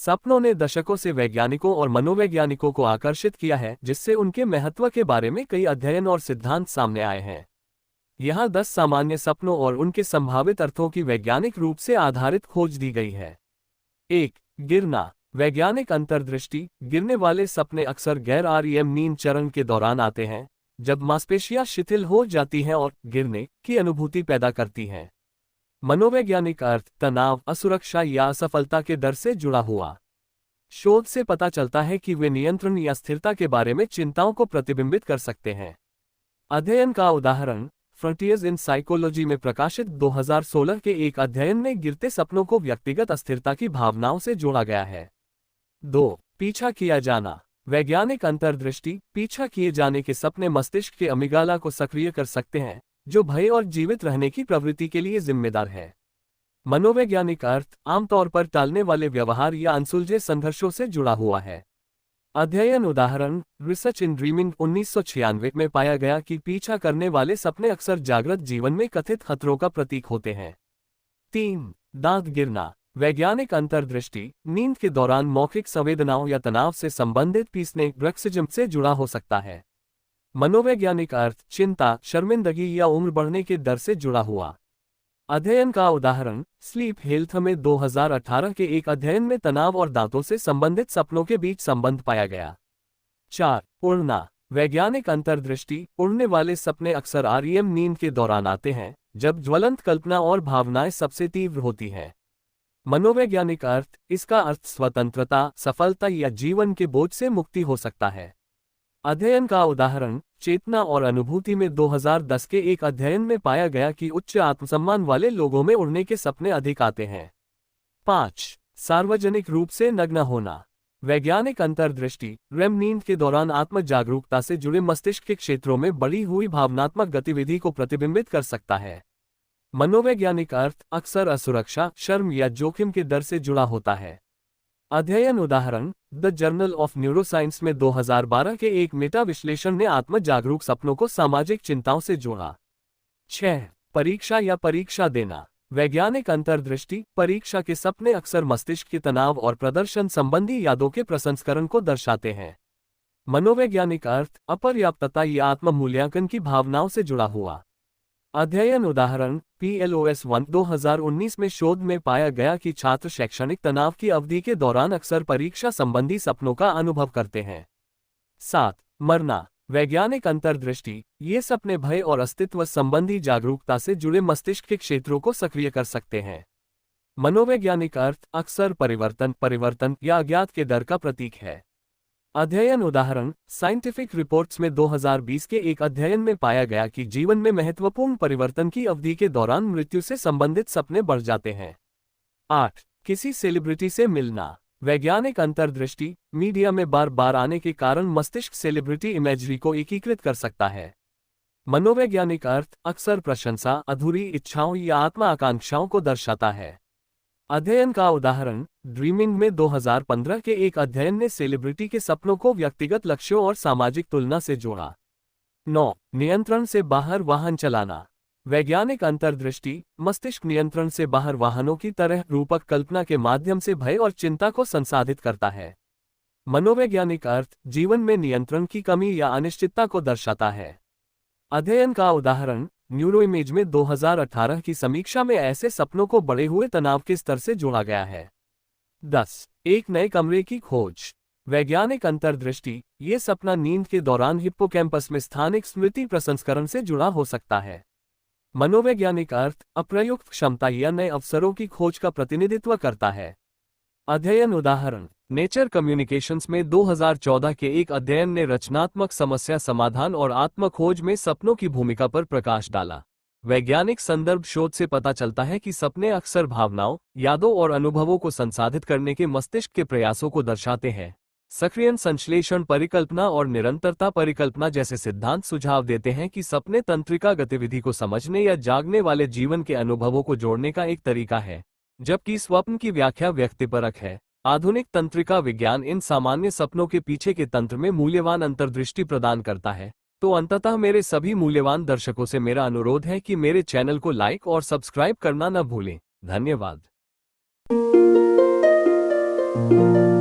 सपनों ने दशकों से वैज्ञानिकों और मनोवैज्ञानिकों को आकर्षित किया है, जिससे उनके महत्व के बारे में कई अध्ययन और सिद्धांत सामने आए हैं। यहाँ 10 सामान्य सपनों और उनके संभावित अर्थों की वैज्ञानिक रूप से आधारित खोज दी गई है। 1. गिरना। वैज्ञानिक अंतर्दृष्टि। गिरने वाले सपने अक्सर गैर REM नींद चरण के दौरान आते हैं, जब मांसपेशियां शिथिल हो जाती हैं और गिरने की अनुभूति पैदा करती हैं। मनोवैज्ञानिक अर्थ तनाव, असुरक्षा या असफलता के डर से जुड़ा हुआ। शोध से पता चलता है कि वे नियंत्रण या स्थिरता के बारे में चिंताओं को प्रतिबिंबित कर सकते हैं। अध्ययन का उदाहरण फ्रंटियर्स इन साइकोलॉजी में प्रकाशित 2016 के एक अध्ययन में गिरते सपनों को व्यक्तिगत अस्थिरता की भावनाओं से जोड़ा गया है। 2. पीछा किया जाना। वैज्ञानिक अंतर्दृष्टि। पीछा किए जाने के सपने मस्तिष्क के अमिगडाला को सक्रिय कर सकते हैं, जो भय और जीवित रहने की प्रवृत्ति के लिए जिम्मेदार है। मनोवैज्ञानिक अर्थ आमतौर पर टालने वाले व्यवहार या अनसुलझे संघर्षों से जुड़ा हुआ है। अध्ययन उदाहरण रिसर्च इन ड्रीमिंग 1996 में पाया गया कि पीछा करने वाले सपने अक्सर जागृत जीवन में कथित खतरों का प्रतीक होते हैं। 3. दांत गिरना। वैज्ञानिक अंतर्दृष्टि। नींद के दौरान मौखिक संवेदनाओं या तनाव से संबंधित पीसने ब्रक्सिज्म से जुड़ा हो सकता है। मनोवैज्ञानिक अर्थ चिंता, शर्मिंदगी या उम्र बढ़ने के डर से जुड़ा हुआ। अध्ययन का उदाहरण स्लीप हेल्थ में 2018 के एक अध्ययन में तनाव और दांतों से संबंधित सपनों के बीच संबंध पाया गया। 4. उड़ना। वैज्ञानिक अंतर्दृष्टि। उड़ने वाले सपने अक्सर REM नींद के दौरान आते हैं, जब ज्वलंत कल्पना और भावनाएं सबसे तीव्र होती हैं। मनोवैज्ञानिक अर्थ इसका अर्थ स्वतंत्रता, सफलता या जीवन के बोझ से मुक्ति हो सकता है। अध्ययन का उदाहरण चेतना और अनुभूति में 2010 के एक अध्ययन में पाया गया कि उच्च आत्मसम्मान वाले लोगों में उड़ने के सपने अधिक आते हैं। 5. सार्वजनिक रूप से नग्न होना। वैज्ञानिक अंतर्दृष्टि REM नींद के दौरान आत्म जागरूकता से जुड़े मस्तिष्क के क्षेत्रों में बढ़ी हुई भावनात्मक गतिविधि को प्रतिबिंबित कर सकता है। मनोवैज्ञानिक अर्थ अक्सर असुरक्षा, शर्म या जोखिम के डर से जुड़ा होता है। अध्ययन उदाहरण द जर्नल ऑफ न्यूरोसाइंस में 2012 के एक मेटा विश्लेषण ने आत्म जागरूक सपनों को सामाजिक चिंताओं से जोड़ा। 6. परीक्षा या परीक्षा देना। वैज्ञानिक अंतर्दृष्टि परीक्षा के सपने अक्सर मस्तिष्क के तनाव और प्रदर्शन संबंधी यादों के प्रसंस्करण को दर्शाते हैं। मनोवैज्ञानिक अर्थ अपर्याप्तता या आत्म मूल्यांकन की भावनाओं से जुड़ा हुआ। अध्ययन उदाहरण PLOS-1 2019 में शोध में पाया गया कि छात्र शैक्षणिक तनाव की अवधि के दौरान अक्सर परीक्षा संबंधी सपनों का अनुभव करते हैं। 7. मरना। वैज्ञानिक अंतर्दृष्टि ये सपने भय और अस्तित्व संबंधी जागरूकता से जुड़े मस्तिष्क के क्षेत्रों को सक्रिय कर सकते हैं। मनोवैज्ञानिक अर्थ अक्सर परिवर्तन या अज्ञात के डर का प्रतीक है। अध्ययन उदाहरण साइंटिफिक रिपोर्ट्स में 2020 के एक अध्ययन में पाया गया कि जीवन में महत्वपूर्ण परिवर्तन की अवधि के दौरान मृत्यु से संबंधित सपने बढ़ जाते हैं। 8. किसी सेलिब्रिटी से मिलना। वैज्ञानिक अंतर्दृष्टि मीडिया में बार बार आने के कारण मस्तिष्क सेलिब्रिटी इमेजरी को एकीकृत कर सकता है। मनोवैज्ञानिक अर्थ अक्सर प्रशंसा, अधूरी इच्छाओं या आत्मा आकांक्षाओं को दर्शाता है। अध्ययन का उदाहरण ड्रीमिंग में 2015 के एक अध्ययन ने सेलिब्रिटी के सपनों को व्यक्तिगत लक्ष्यों और सामाजिक तुलना से जोड़ा। 9. नियंत्रण से बाहर वाहन चलाना। वैज्ञानिक अंतर्दृष्टि मस्तिष्क नियंत्रण से बाहर वाहनों की तरह रूपक कल्पना के माध्यम से भय और चिंता को संसाधित करता है। मनोवैज्ञानिक अर्थ जीवन में नियंत्रण की कमी या अनिश्चितता को दर्शाता है। अध्ययन का उदाहरण न्यूरोइमेज में 2018 की समीक्षा में ऐसे सपनों को बढ़े हुए तनाव के स्तर से जोड़ा गया है। 10. एक नए कमरे की खोज। वैज्ञानिक अंतर्दृष्टि ये सपना नींद के दौरान हिप्पोकैम्पस में स्थानिक स्मृति प्रसंस्करण से जुड़ा हो सकता है। मनोवैज्ञानिक अर्थ अप्रयुक्त क्षमता या नए अवसरों की खोज का प्रतिनिधित्व करता है। अध्ययन उदाहरण नेचर कम्युनिकेशंस में 2014 के एक अध्ययन ने रचनात्मक समस्या समाधान और आत्म खोज में सपनों की भूमिका पर प्रकाश डाला। वैज्ञानिक संदर्भ शोध से पता चलता है कि सपने अक्सर भावनाओं, यादों और अनुभवों को संसाधित करने के मस्तिष्क के प्रयासों को दर्शाते हैं। सक्रियण संश्लेषण परिकल्पना और निरंतरता परिकल्पना जैसे सिद्धांत सुझाव देते हैं कि सपने तंत्रिका गतिविधि को समझने या जागने वाले जीवन के अनुभवों को जोड़ने का एक तरीका है, जबकि स्वप्न की व्याख्या व्यक्तिपरक है। आधुनिक तंत्रिका विज्ञान इन सामान्य सपनों के पीछे के तंत्र में मूल्यवान अंतर्दृष्टि प्रदान करता है। तो अंततः मेरे सभी मूल्यवान दर्शकों से मेरा अनुरोध है कि मेरे चैनल को लाइक और सब्सक्राइब करना न भूलें। धन्यवाद। है।